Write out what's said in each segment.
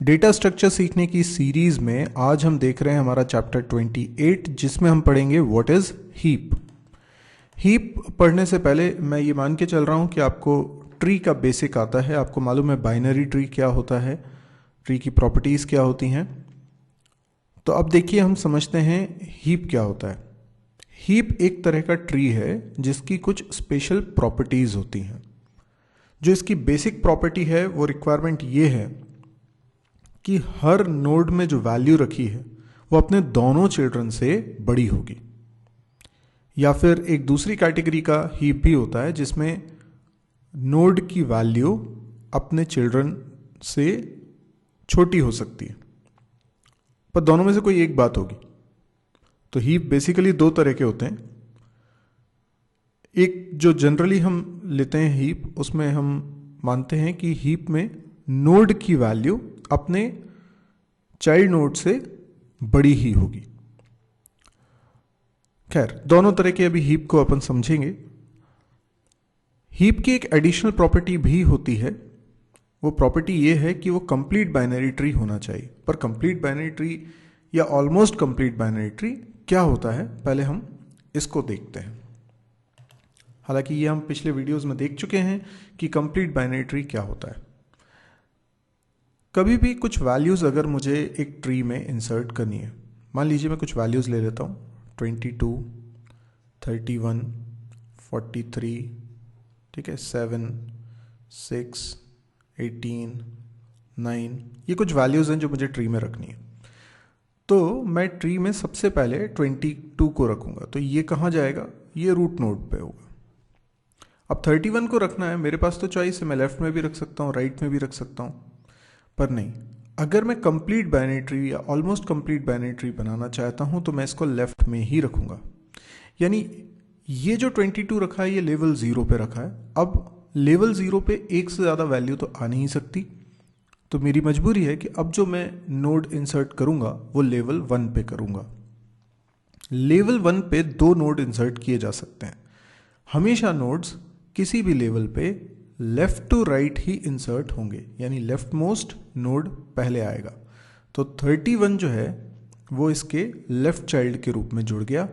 Data structure सीखने की series में आज हम देख रहे हैं हमारा चैप्टर 28 जिसमें हम पढ़ेंगे व्हाट इज हीप। हीप पढ़ने से पहले मैं ये मान के चल रहा हूँ कि आपको ट्री का बेसिक आता है। आपको मालूम है बाइनरी ट्री क्या होता है, ट्री की प्रॉपर्टीज़ क्या होती हैं। तो अब देखिए हम समझते हैं हीप क्या होता है। हीप एक तरह का ट्री है जिसकी कुछ स्पेशल प्रॉपर्टीज़ होती हैं। जो इसकी बेसिक प्रॉपर्टी है वो रिक्वायरमेंट ये है कि हर नोड में जो वैल्यू रखी है वो अपने दोनों चिल्ड्रन से बड़ी होगी। या फिर एक दूसरी कैटेगरी का हीप भी होता है जिसमें नोड की वैल्यू अपने चिल्ड्रन से छोटी हो सकती है, पर दोनों में से कोई एक बात होगी। तो हीप बेसिकली दो तरह के होते हैं। एक जो जनरली हम लेते हैं हीप, उसमें हम मानते हैं कि हीप में नोड की वैल्यू अपने चाइल्ड नोड से बड़ी ही होगी। खैर, दोनों तरह के अभी हीप को अपन समझेंगे। हीप की एक एडिशनल प्रॉपर्टी भी होती है। वो प्रॉपर्टी ये है कि वो कंप्लीट बाइनरी ट्री होना चाहिए। पर कंप्लीट बाइनरी ट्री या ऑलमोस्ट कंप्लीट बाइनरी ट्री क्या होता है, पहले हम इसको देखते हैं। हालांकि ये हम पिछले वीडियोस में देख चुके हैं कि कंप्लीट बाइनरी ट्री क्या होता है। कभी भी कुछ वैल्यूज़ अगर मुझे एक ट्री में इंसर्ट करनी है, मान लीजिए मैं कुछ वैल्यूज़ ले लेता हूँ 22, 31, 43, ठीक है, 7, 6, 18, 9, ये कुछ वैल्यूज़ हैं जो मुझे ट्री में रखनी है। तो मैं ट्री में सबसे पहले 22 को रखूँगा, तो ये कहाँ जाएगा, ये रूट नोड पे होगा। अब 31 को रखना है, मेरे पास तो चॉइस है, मैं लेफ्ट में भी रख सकता हूँ, राइट में भी रख सकता हूँ। पर नहीं, अगर मैं कंप्लीट बाइनरी ट्री या ऑलमोस्ट कंप्लीट बाइनरी ट्री बनाना चाहता हूं तो मैं इसको लेफ्ट में ही रखूंगा। यानी ये जो 22 रखा है ये लेवल 0 पे रखा है। अब लेवल 0 पे एक से ज़्यादा वैल्यू तो आ नहीं सकती, तो मेरी मजबूरी है कि अब जो मैं नोड इंसर्ट करूंगा वो लेवल 1 पे करूंगा। लेवल 1 पे 2 नोड इंसर्ट किए जा सकते हैं। हमेशा नोड्स किसी भी लेवल पे लेफ्ट टू राइट ही इंसर्ट होंगे, यानी लेफ्ट मोस्ट नोड पहले आएगा। तो 31 जो है वो इसके लेफ्ट चाइल्ड के रूप में जुड़ गया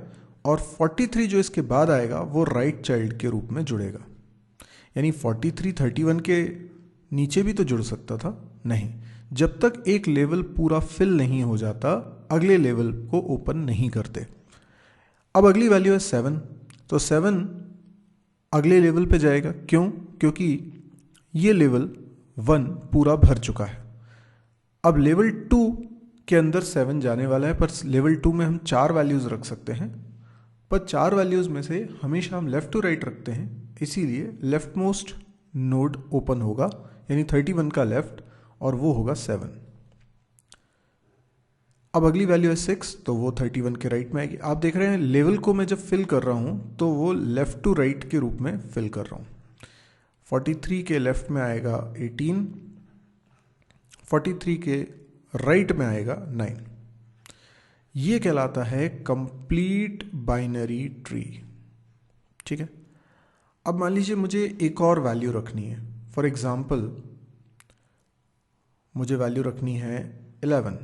और 43 जो इसके बाद आएगा वो राइट चाइल्ड के रूप में जुड़ेगा। यानी 43 31 के नीचे भी तो जुड़ सकता था, नहीं, जब तक एक लेवल पूरा फिल नहीं हो जाता अगले लेवल को ओपन नहीं करते। अब अगली वैल्यू है 7, तो 7 अगले लेवल पे जाएगा। क्यों? क्योंकि ये लेवल 1 पूरा भर चुका है। अब लेवल 2 के अंदर 7 जाने वाला है, पर लेवल 2 में हम 4 वैल्यूज़ रख सकते हैं, पर 4 वैल्यूज़ में से हमेशा हम लेफ़्ट टू राइट रखते हैं, इसीलिए लेफ्ट मोस्ट नोड ओपन होगा, यानी 31 का लेफ्ट, और वो होगा 7। अब अगली वैल्यू है 6, तो वो 31 के राइट में आएगी। आप देख रहे हैं लेवल को मैं जब फिल कर रहा हूँ तो वो लेफ़्ट टू राइट के रूप में फिल कर रहा हूँ। 43 के लेफ्ट में आएगा 18, 43 के राइट में आएगा 9। ये कहलाता है कंप्लीट बाइनरी ट्री। ठीक है। अब मान लीजिए मुझे एक और वैल्यू रखनी है। फॉर एग्जांपल मुझे वैल्यू रखनी है 11।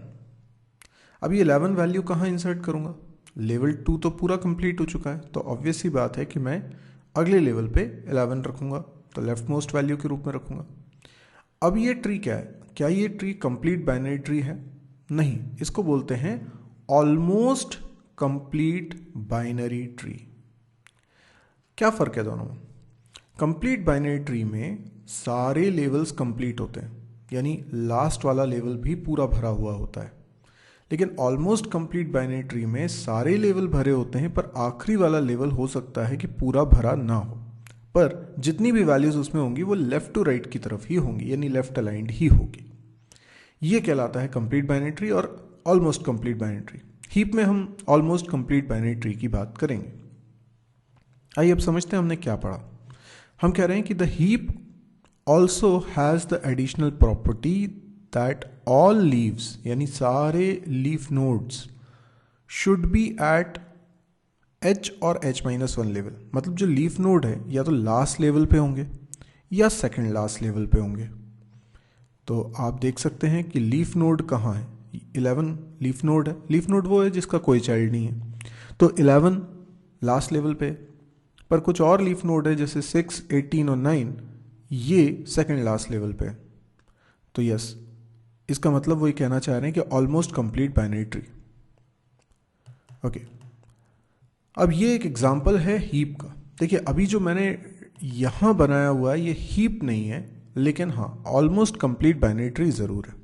अब ये 11 वैल्यू कहाँ इंसर्ट करूँगा? लेवल 2 तो पूरा कंप्लीट हो चुका है, तो ऑब्वियस सी बात है कि मैं अगले लेवल पे 11 रखूँगा, तो लेफ्ट मोस्ट वैल्यू के रूप में रखूँगा। अब ये ट्री क्या है? क्या ये ट्री कंप्लीट बाइनरी ट्री है? नहीं, इसको बोलते हैं ऑलमोस्ट कंप्लीट बाइनरी ट्री। क्या फ़र्क है दोनों में? कंप्लीट बाइनरी ट्री में सारे लेवल्स कंप्लीट होते हैं, यानी लास्ट वाला लेवल भी पूरा भरा हुआ होता है। लेकिन ऑलमोस्ट कंप्लीट बाइनरी ट्री में सारे लेवल भरे होते हैं, पर आखिरी वाला लेवल हो सकता है कि पूरा भरा ना हो, पर जितनी भी वैल्यूज उसमें होंगी वो लेफ्ट टू राइट की तरफ ही होंगी, यानी लेफ्ट अलाइंड ही होगी। ये कहलाता है कंप्लीट बाइनरी ट्री और almost complete binary tree. Heap में हम ऑलमोस्ट कंप्लीट बाइनरी ट्री की बात करेंगे। आइए अब समझते हैं हमने क्या पढ़ा। हम कह रहे हैं कि the heap also has the additional property that all leaves, यानी सारे leaf nodes should be at H और H-1 लेवल। मतलब जो लीफ नोड है या तो लास्ट लेवल पे होंगे या सेकंड लास्ट लेवल पे होंगे। तो आप देख सकते हैं कि लीफ नोड कहाँ है, 11 लीफ नोड है। लीफ नोड वो है जिसका कोई चाइल्ड नहीं है, तो 11 लास्ट लेवल पे। पर कुछ और लीफ नोड है जैसे 6, 18 और 9, ये सेकंड लास्ट लेवल पे है। तो यस, इसका मतलब वो ये कहना चाह रहे हैं कि almost complete binary tree. Okay, अब ये एक एग्जांपल है हीप का। देखिए अभी जो मैंने यहाँ बनाया हुआ है ये हीप नहीं है, लेकिन हाँ ऑलमोस्ट कंप्लीट बाइनरी ट्री ज़रूर है।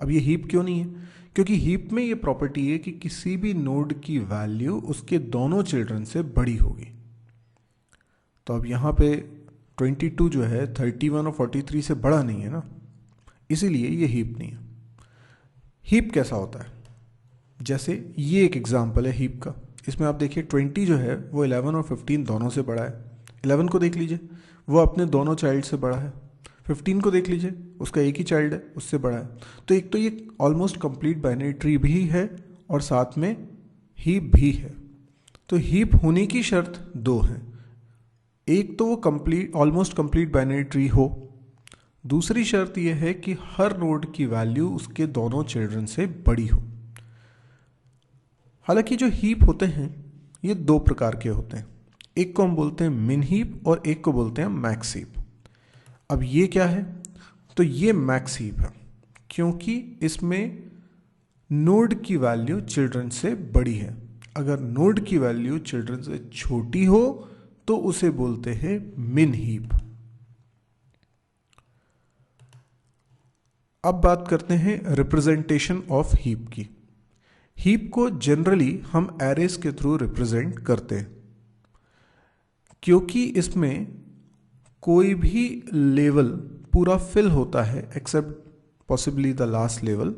अब ये हीप क्यों नहीं है? क्योंकि हीप में ये प्रॉपर्टी है कि किसी भी नोड की वैल्यू उसके दोनों चिल्ड्रन से बड़ी होगी। तो अब यहाँ पे 22 जो है 31 और 43 से बड़ा नहीं है ना, इसीलिए ये हीप नहीं है। हीप कैसा होता है? जैसे ये एक एग्जांपल है हीप का। इसमें आप देखिए 20 जो है वो 11 और 15 दोनों से बड़ा है। 11 को देख लीजिए, वो अपने दोनों चाइल्ड से बड़ा है। 15 को देख लीजिए, उसका एक ही चाइल्ड है, उससे बड़ा है। तो एक तो ये ऑलमोस्ट कंप्लीट बाइनरी ट्री भी है और साथ में हीप भी है। तो हीप होने की शर्त दो हैं, एक तो वो complete almost complete binary tree हो, दूसरी शर्त यह है कि हर नोड की वैल्यू उसके दोनों चिल्ड्रन से बड़ी हो। हालांकि जो हीप होते हैं ये दो प्रकार के होते हैं, एक को हम बोलते हैं मिन हीप और एक को बोलते हैं मैक्स हीप। अब ये क्या है? तो ये मैक्स हीप है क्योंकि इसमें नोड की वैल्यू चिल्ड्रन से बड़ी है। अगर नोड की वैल्यू चिल्ड्रन से छोटी हो तो उसे बोलते हैं मिन हीप। अब बात करते हैं रिप्रेजेंटेशन ऑफ हीप की। हीप को जनरली हम एरेस के थ्रू रिप्रेजेंट करते हैं क्योंकि इसमें कोई भी लेवल पूरा फिल होता है except possibly the last level.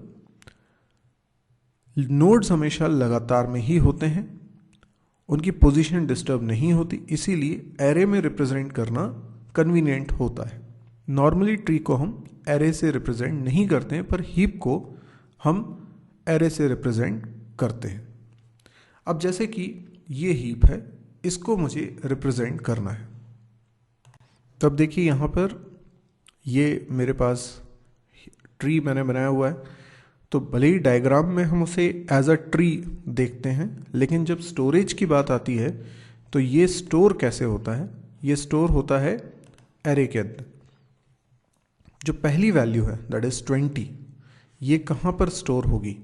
Nodes हमेशा लगातार में ही होते हैं, उनकी पोजीशन डिस्टर्ब नहीं होती, इसीलिए एरे में रिप्रेजेंट करना कन्वीनियंट होता है। नॉर्मली ट्री को हम एरे से रिप्रेजेंट नहीं करते हैं, पर हीप को हम एरे से रिप्रेजेंट करते हैं। अब जैसे कि ये हीप है, इसको मुझे रिप्रेजेंट करना है। तब देखिए यहाँ पर ये मेरे पास ट्री मैंने बनाया हुआ है, तो भले ही डायग्राम में हम उसे एज अ ट्री देखते हैं, लेकिन जब स्टोरेज की बात आती है तो ये स्टोर कैसे होता है? ये स्टोर होता है एरे के अंदर। जो पहली वैल्यू है दैट इज 20, ये कहाँ पर स्टोर होगी?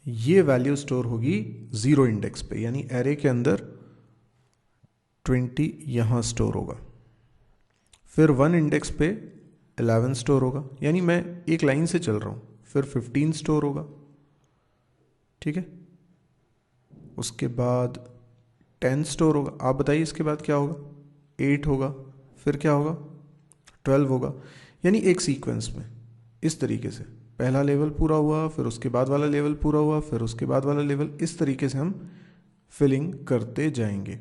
ये वैल्यू स्टोर होगी 0 इंडेक्स पे, यानी एरे के अंदर 20 यहाँ स्टोर होगा। फिर 1 इंडेक्स पे 11 स्टोर होगा, यानी मैं एक लाइन से चल रहा हूँ। फिर 15 स्टोर होगा, ठीक है। उसके बाद 10 स्टोर होगा। आप बताइए इसके बाद क्या होगा? 8 होगा, फिर क्या होगा? 12 होगा। यानी एक सीक्वेंस में इस तरीके से पहला लेवल पूरा हुआ, फिर उसके बाद वाला लेवल पूरा हुआ, फिर उसके बाद वाला लेवल, इस तरीके से हम फिलिंग करते जाएंगे।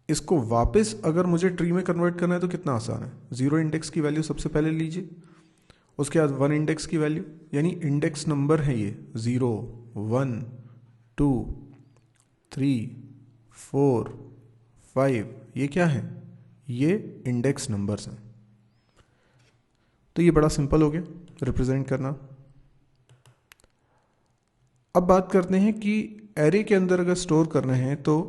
इसको वापस अगर मुझे ट्री में कन्वर्ट करना है तो कितना आसान है। 0 इंडेक्स की वैल्यू सबसे पहले लीजिए, उसके बाद 1 इंडेक्स की वैल्यू, यानी इंडेक्स नंबर है ये 0, 1, 2, 3, 4, 5, ये क्या है? ये इंडेक्स नंबर्स हैं। तो ये बड़ा सिंपल हो गया रिप्रेजेंट करना। अब बात करते हैं कि एरे के अंदर अगर स्टोर करना है तो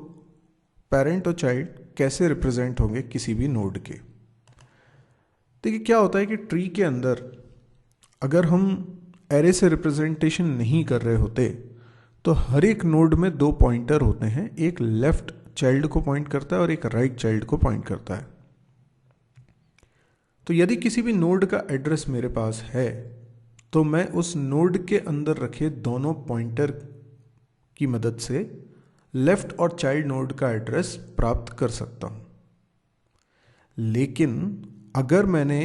पेरेंट और चाइल्ड कैसे रिप्रेजेंट होंगे किसी भी नोड के। देखिए क्या होता है कि ट्री के अंदर अगर हम एरे से रिप्रेजेंटेशन नहीं कर रहे होते तो हर एक नोड में 2 पॉइंटर होते हैं, एक लेफ्ट चाइल्ड को पॉइंट करता है और एक राइट चाइल्ड को पॉइंट करता है। तो यदि किसी भी नोड का एड्रेस मेरे पास है तो मैं उस नोड के अंदर रखे दोनों पॉइंटर की मदद से लेफ्ट और चाइल्ड नोड का एड्रेस प्राप्त कर सकता हूं। लेकिन अगर मैंने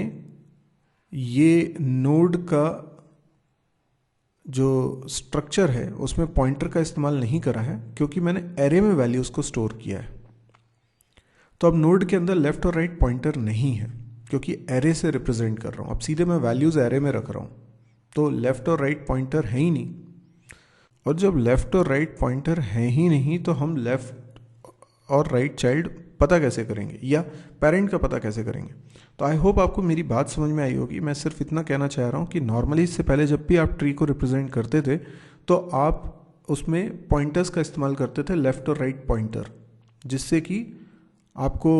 ये नोड का जो स्ट्रक्चर है उसमें पॉइंटर का इस्तेमाल नहीं करा है क्योंकि मैंने एरे में वैल्यूज को स्टोर किया है, तो अब नोड के अंदर लेफ्ट और राइट पॉइंटर नहीं है क्योंकि एरे से रिप्रेजेंट कर रहा हूं। अब सीधे मैं वैल्यूज एरे में रख रहा हूं तो लेफ्ट और राइट पॉइंटर है ही नहीं, और जब लेफ्ट और राइट पॉइंटर है ही नहीं तो हम लेफ्ट और राइट चाइल्ड पता कैसे करेंगे, या पेरेंट का पता कैसे करेंगे। तो आई होप आपको मेरी बात समझ में आई होगी। मैं सिर्फ इतना कहना चाह रहा हूँ कि नॉर्मली इससे पहले जब भी आप ट्री को रिप्रेजेंट करते थे तो आप उसमें पॉइंटर्स का इस्तेमाल करते थे, लेफ़्ट और राइट पॉइंटर, जिससे कि आपको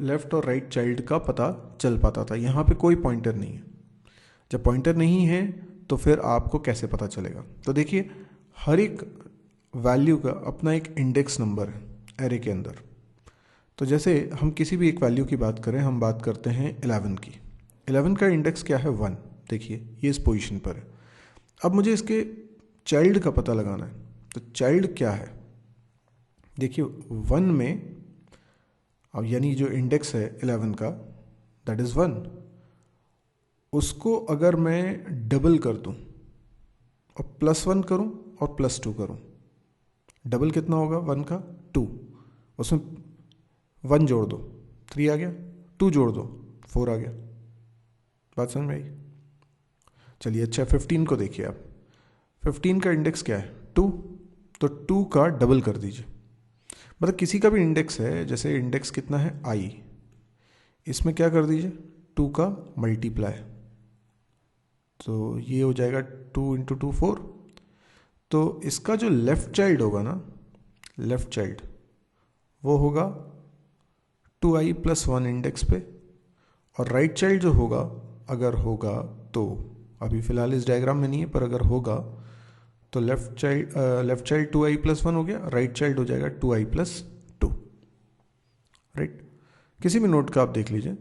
लेफ़्ट और राइट चाइल्ड का पता चल पाता था। यहाँ पे कोई पॉइंटर नहीं है। जब पॉइंटर नहीं है तो फिर आपको कैसे पता चलेगा। तो देखिए, हर एक वैल्यू का अपना एक इंडेक्स नंबर है एरे के अंदर। तो जैसे हम किसी भी एक वैल्यू की बात करें, हम बात करते हैं 11 की। 11 का इंडेक्स क्या है? 1। देखिए ये इस पोजीशन पर है। अब मुझे इसके चाइल्ड का पता लगाना है। तो चाइल्ड क्या है? देखिए 1 में, अब यानी जो इंडेक्स है 11 का, दैट इज़ 1, उसको अगर मैं डबल कर दूं और +1 करूं और +2 करूं, डबल कितना होगा 1 का? 2। उसमें 1 जोड़ दो 3 आ गया, 2 जोड़ दो 4 आ गया। बात समझ में आई? चलिए अच्छा, 15 को देखिए आप। 15 का इंडेक्स क्या है? 2। तो 2 का डबल कर दीजिए। मतलब किसी का भी इंडेक्स है, जैसे इंडेक्स कितना है i, इसमें क्या कर दीजिए 2 का मल्टीप्लाई, तो ये हो जाएगा 2 × 2 4। तो इसका जो लेफ्ट चाइल्ड होगा ना, लेफ्ट चाइल्ड वो होगा 2i + 1 इंडेक्स पे, और राइट चाइल्ड जो होगा, अगर होगा तो, अभी फ़िलहाल इस डायग्राम में नहीं है, पर अगर होगा तो लेफ्ट चाइल्ड 2i + 1 हो गया, राइट चाइल्ड हो जाएगा 2i + 2। राइट। किसी भी नोट का आप देख लीजिए,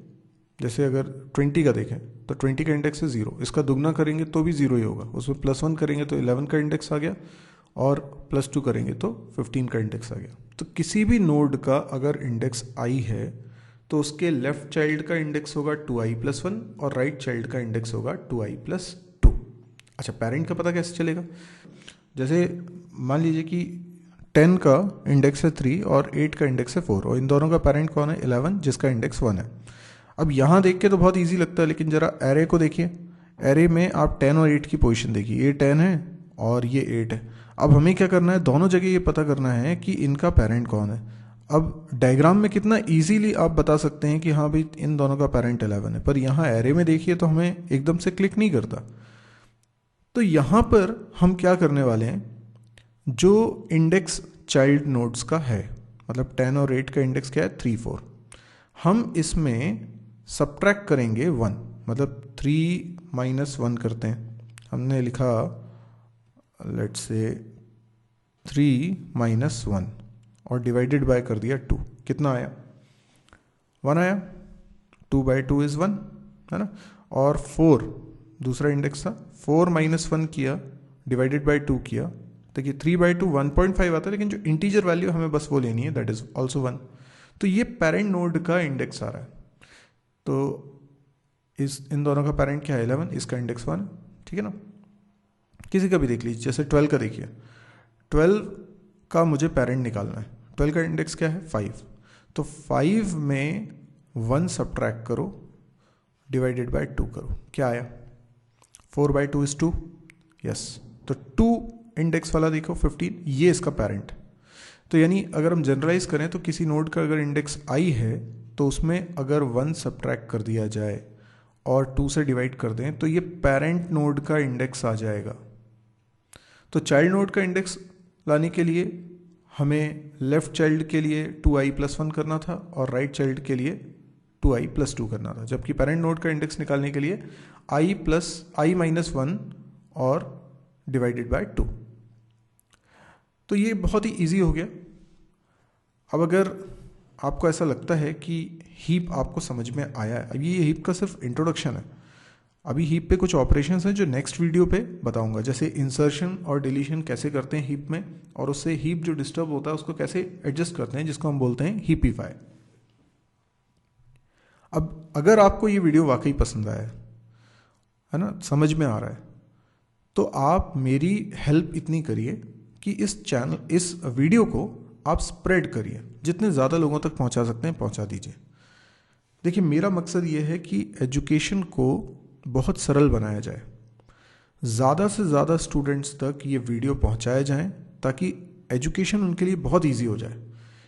जैसे अगर 20 का देखें तो 20 का इंडेक्स है 0, इसका दुगना करेंगे तो भी 0 ही होगा, उसमें +1 करेंगे तो 11 का इंडेक्स आ गया, और +2 करेंगे तो 15 का इंडेक्स आ गया। तो किसी भी नोड का अगर इंडेक्स i है तो उसके लेफ्ट चाइल्ड का इंडेक्स होगा 2i + 1 और राइट चाइल्ड का इंडेक्स होगा 2i + 2। अच्छा, पेरेंट का पता कैसे चलेगा? जैसे मान लीजिए कि 10 का इंडेक्स है 3 और 8 का इंडेक्स है 4, और इन दोनों का पेरेंट कौन है? 11, जिसका इंडेक्स 1 है। अब यहाँ देख के तो बहुत इजी लगता है, लेकिन ज़रा एरे को देखिए। एरे में आप 10 और 8 की पोजीशन देखिए, ये 10 है और ये 8 है। अब हमें क्या करना है? दोनों जगह ये पता करना है कि इनका पेरेंट कौन है। अब डायग्राम में कितना इजीली आप बता सकते हैं कि हाँ भाई इन दोनों का पेरेंट 11 है, पर यहाँ एरे में देखिए तो हमें एकदम से क्लिक नहीं करता। तो यहाँ पर हम क्या करने वाले हैं, जो इंडेक्स चाइल्ड नोड्स का है, मतलब 10 और 8 का इंडेक्स क्या है? 3 4, हम इसमें सब्ट्रैक्ट करेंगे 1, मतलब 3 - 1 करते हैं। हमने लिखा लेट्स से 3 - 1 और डिवाइडेड बाय कर दिया 2, कितना आया? 1 आया। 2/2 इज़ 1, है ना। और 4 दूसरा इंडेक्स था, 4 - 1 किया, डिवाइडेड बाय 2 किया, देखिए 3/2 1.5 आता है, लेकिन जो इंटीजर वैल्यू हमें बस वो लेनी है, दैट इज ऑल्सो 1। तो ये पेरेंट नोड का इंडेक्स आ रहा है। तो इन दोनों का पेरेंट क्या है? 11, इसका इंडेक्स 1, ठीक है ना। किसी का भी देख लीजिए, जैसे 12 का देखिए, 12 का मुझे पेरेंट निकालना है। 12 का इंडेक्स क्या है? 5। तो 5 में 1 सब्ट्रैक्ट करो, डिवाइडेड बाय 2 करो, क्या आया? 4/2 इज 2, यस। तो 2 इंडेक्स वाला देखो 15, ये इसका पेरेंट। तो यानी अगर हम जनरलाइज करें तो किसी नोड का अगर इंडेक्स i है तो उसमें अगर 1 सब्ट्रैक्ट कर दिया जाए और 2 से डिवाइड कर दें तो ये पेरेंट नोड का इंडेक्स आ जाएगा। तो चाइल्ड नोड का इंडेक्स लाने के लिए हमें लेफ्ट चाइल्ड के लिए 2i + 1 करना था और राइट चाइल्ड के लिए 2i + 2 करना था, जबकि पेरेंट नोड का इंडेक्स निकालने के लिए i - 1 और डिवाइडेड बाय 2। तो ये बहुत ही इजी हो गया। अब अगर आपको ऐसा लगता है कि हीप आपको समझ में आया है, अब ये हीप का सिर्फ इंट्रोडक्शन है, अभी हीप पे कुछ ऑपरेशंस हैं जो नेक्स्ट वीडियो पे बताऊंगा, जैसे इंसर्शन और डिलीशन कैसे करते हैं हीप में, और उससे हीप जो डिस्टर्ब होता है उसको कैसे एडजस्ट करते हैं, जिसको हम बोलते हैं हीपीफाई। अब अगर आपको ये वीडियो वाकई पसंद आया है ना, समझ में आ रहा है, तो आप मेरी हेल्प इतनी करिए कि इस वीडियो को आप स्प्रेड करिए, जितने ज़्यादा लोगों तक पहुंचा सकते हैं पहुंचा दीजिए। देखिए मेरा मकसद ये है कि एजुकेशन को बहुत सरल बनाया जाए, ज़्यादा से ज़्यादा स्टूडेंट्स तक ये वीडियो पहुंचाए जाएं, ताकि एजुकेशन उनके लिए बहुत इजी हो जाए।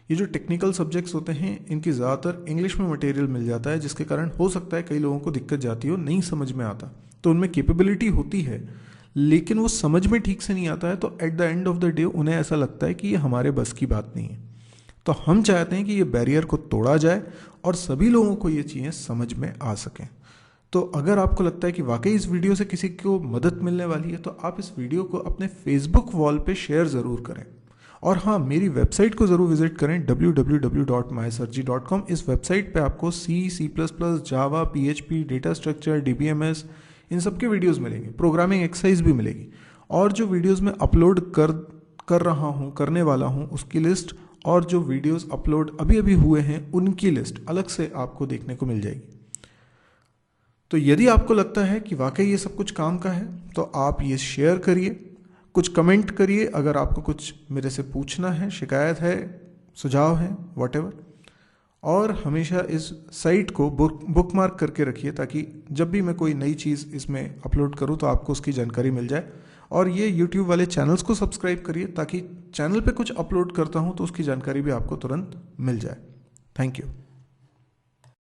ये जो टेक्निकल सब्जेक्ट्स होते हैं इनकी ज़्यादातर इंग्लिश में मटेरियल मिल जाता है, जिसके कारण हो सकता है कई लोगों को दिक्कत जाती हो, नहीं समझ में आता। तो उनमें कैपेबिलिटी होती है लेकिन वो समझ में ठीक से नहीं आता है, तो at the end of the day उन्हें ऐसा लगता है कि ये हमारे बस की बात नहीं है। तो हम चाहते हैं कि ये बैरियर को तोड़ा जाए और सभी लोगों को ये चीज़ें समझ में आ सकें। तो अगर आपको लगता है कि वाकई इस वीडियो से किसी को मदद मिलने वाली है, तो आप इस वीडियो को अपने फेसबुक वॉल पे शेयर ज़रूर करें। और हाँ, मेरी वेबसाइट को ज़रूर विजिट करें www.mysirji.com। इस वेबसाइट पे आपको C++, जावा, PHP, डेटा स्ट्रक्चर, DBMS इन सब के वीडियोज़ मिलेंगे, प्रोग्रामिंग एक्सरसाइज भी मिलेगी। और जो वीडियोज़ मैं अपलोड कर रहा हूँ, करने वाला हूँ, उसकी लिस्ट और जो वीडियोज़ अपलोड अभी अभी हुए हैं उनकी लिस्ट अलग से आपको देखने को मिल जाएगी। तो यदि आपको लगता है कि वाकई ये सब कुछ काम का है तो आप ये शेयर करिए, कुछ कमेंट करिए, अगर आपको कुछ मेरे से पूछना है, शिकायत है, सुझाव है, व्हाटएवर। और हमेशा इस साइट को बुकमार्क करके रखिए ताकि जब भी मैं कोई नई चीज़ इसमें अपलोड करूं तो आपको उसकी जानकारी मिल जाए। और ये YouTube वाले चैनल्स को सब्सक्राइब करिए ताकि चैनल पे कुछ अपलोड करता हूं तो उसकी जानकारी भी आपको तुरंत मिल जाए। Thank you.